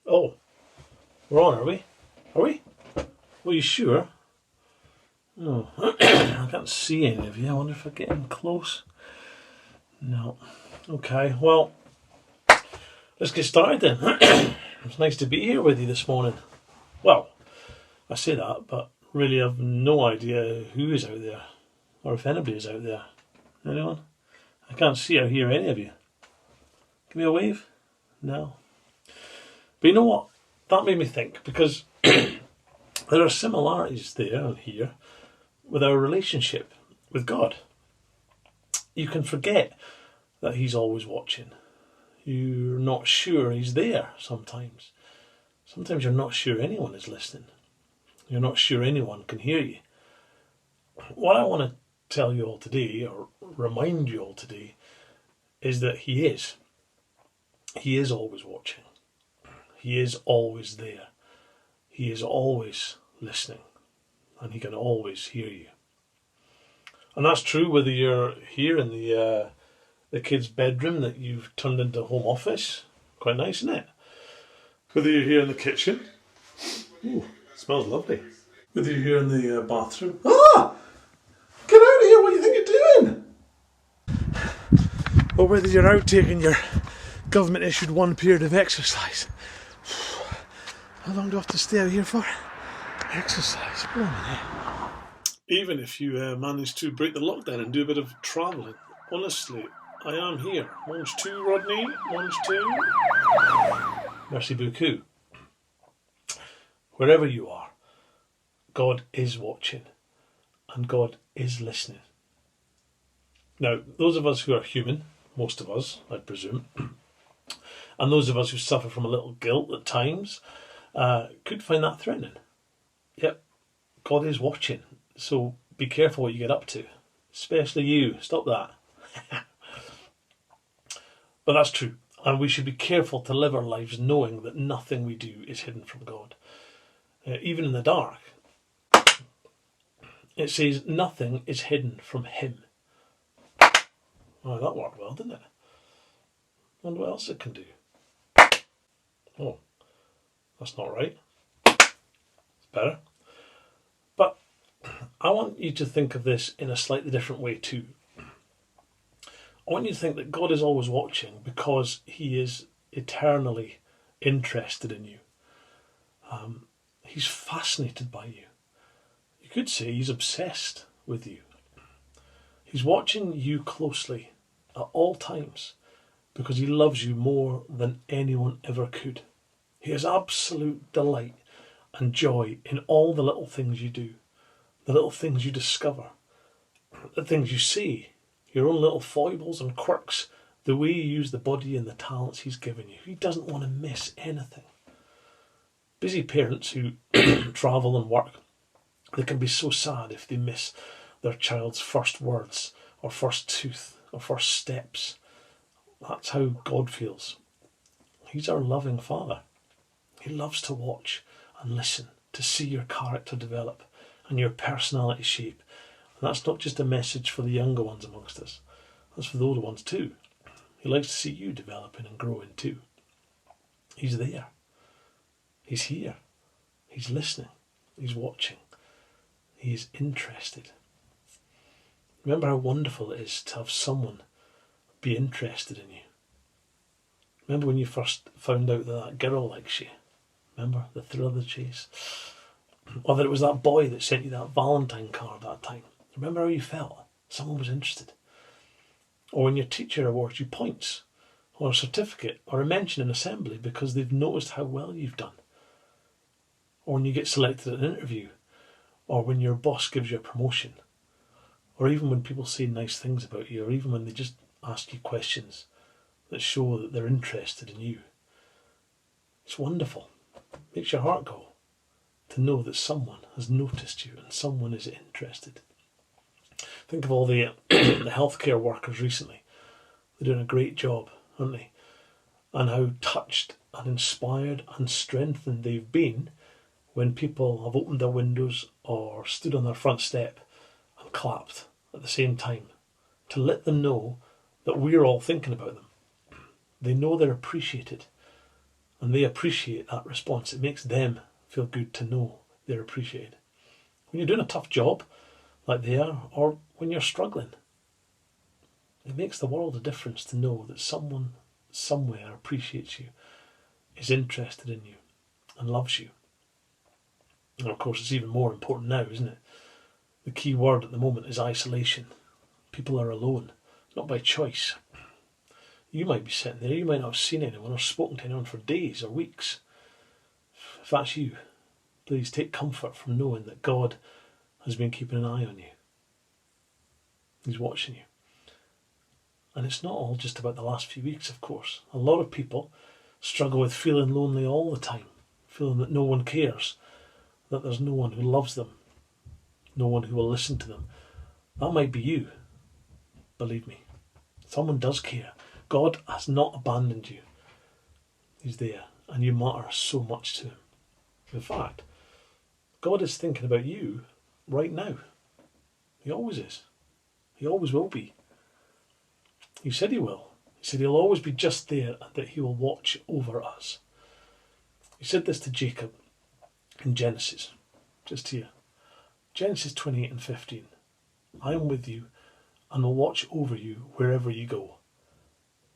Oh, we're on, are we? Are we? Are you sure? Oh, I can't see any of you. I wonder if I get in close. No. Okay, well, let's get started then. It's nice to be here with you this morning. Well, I say that, but really I've no idea who is out there, or if anybody is out there. Anyone? I can't see or hear any of you. Give me a wave? No. But you know what? That made me think, because there are similarities there and here with our relationship with God. You can forget that He's always watching. You're not sure He's there sometimes. Sometimes you're not sure anyone is listening. You're not sure anyone can hear you. What I want to tell you all today, or remind you all today, is that He is. He is always watching. He is always there. He is always listening. And He can always hear you. And that's true whether you're here in the kid's bedroom that you've turned into a home office. Quite nice, isn't it? Whether you're here in the kitchen. Ooh, it smells lovely. Whether you're here in the bathroom. Ah! Get out of here, what do you think you're doing? Or whether you're out taking your government issued 1 period of exercise. How long do I have to stay out here for? Exercise, even if you manage to break the lockdown and do a bit of travelling, honestly, I am here. Mange tu, Rodney? Mange tu? Merci beaucoup. Wherever you are, God is watching and God is listening. Now, those of us who are human, most of us, I presume, and those of us who suffer from a little guilt at times, could find that threatening. Yep, God is watching, so be careful what you get up to. Especially you, stop that. But that's true, and we should be careful to live our lives knowing that nothing we do is hidden from God. Even in the dark, it says nothing is hidden from Him. Oh, that worked well, didn't it? I wonder what else it can do. Oh, that's not right. It's better. But I want you to think of this in a slightly different way too. I want you to think that God is always watching because He is eternally interested in you. He's fascinated by you. You could say He's obsessed with you. He's watching you closely at all times because He loves you more than anyone ever could. He has absolute delight and joy in all the little things you do, the little things you discover, the things you see, your own little foibles and quirks, the way you use the body and the talents He's given you. He doesn't want to miss anything. Busy parents who travel and work, they can be so sad if they miss their child's first words or first tooth or first steps. That's how God feels. He's our loving Father. He loves to watch and listen, to see your character develop and your personality shape. And that's not just a message for the younger ones amongst us. That's for the older ones too. He likes to see you developing and growing too. He's there. He's here. He's listening. He's watching. He is interested. Remember how wonderful it is to have someone be interested in you. Remember when you first found out that girl likes you? Remember the thrill of the chase? Or that it was that boy that sent you that Valentine card that time. Remember how you felt? Someone was interested. Or when your teacher awards you points, or a certificate, or a mention in assembly because they've noticed how well you've done. Or when you get selected at an interview, or when your boss gives you a promotion, or even when people say nice things about you, or even when they just ask you questions that show that they're interested in you. It's wonderful. It makes your heart go to know that someone has noticed you and someone is interested. Think of all the the healthcare workers recently. They're doing a great job, aren't they? And how touched and inspired and strengthened they've been when people have opened their windows or stood on their front step and clapped at the same time to let them know that we're all thinking about them. They know they're appreciated, and they appreciate that response. It makes them feel good to know they're appreciated. When you're doing a tough job like they are, or when you're struggling, it makes the world a difference to know that someone somewhere appreciates you, is interested in you, and loves you. And of course, it's even more important now, isn't it? The key word at the moment is isolation. People are alone, not by choice. You might be sitting there, you might not have seen anyone or spoken to anyone for days or weeks. If that's you, please take comfort from knowing that God has been keeping an eye on you. He's watching you. And it's not all just about the last few weeks, of course. A lot of people struggle with feeling lonely all the time, feeling that no one cares, that there's no one who loves them, no one who will listen to them. That might be you. Believe me, someone does care. God has not abandoned you. He's there, and you matter so much to him. In fact, God is thinking about you right now. He always is. He always will be. He said he will. He said he'll always be just there and that he will watch over us. He said this to Jacob in Genesis, just here. Genesis 28 and 15. I am with you and will watch over you wherever you go.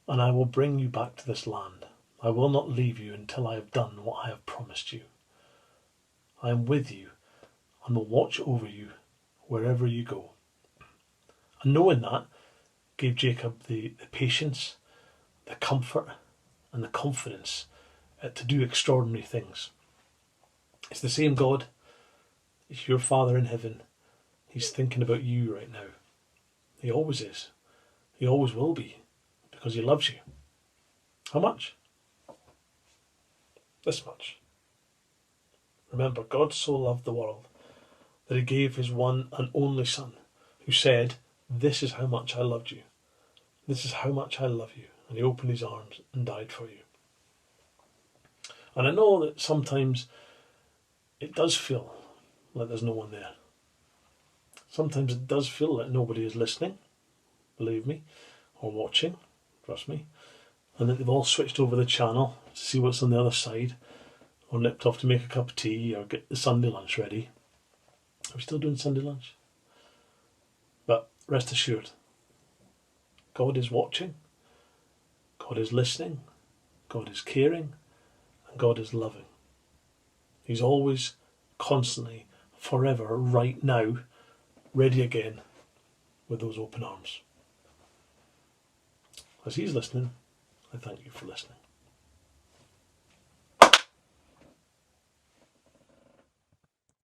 And I will bring you back to this land. I will not leave you until I have done what I have promised you. I am with you and will watch over you wherever you go. And knowing that gave Jacob the patience, the comfort and the confidence to do extraordinary things. It's the same God. It's your Father in heaven. He's thinking about you right now. He always is. He always will be, because he loves you. How much? This much. Remember, God so loved the world that he gave his one and only Son, who said, this is how much I loved you. This is how much I love you. And he opened his arms and died for you. And I know that sometimes it does feel like there's no one there. Sometimes it does feel like nobody is listening, believe me, or watching, trust me, and that they've all switched over the channel to see what's on the other side, or nipped off to make a cup of tea or get the Sunday lunch ready. Are we still doing Sunday lunch? But rest assured, God is watching, God is listening, God is caring, and God is loving. He's always, constantly, forever, right now, ready again with those open arms. As he's listening, I thank you for listening.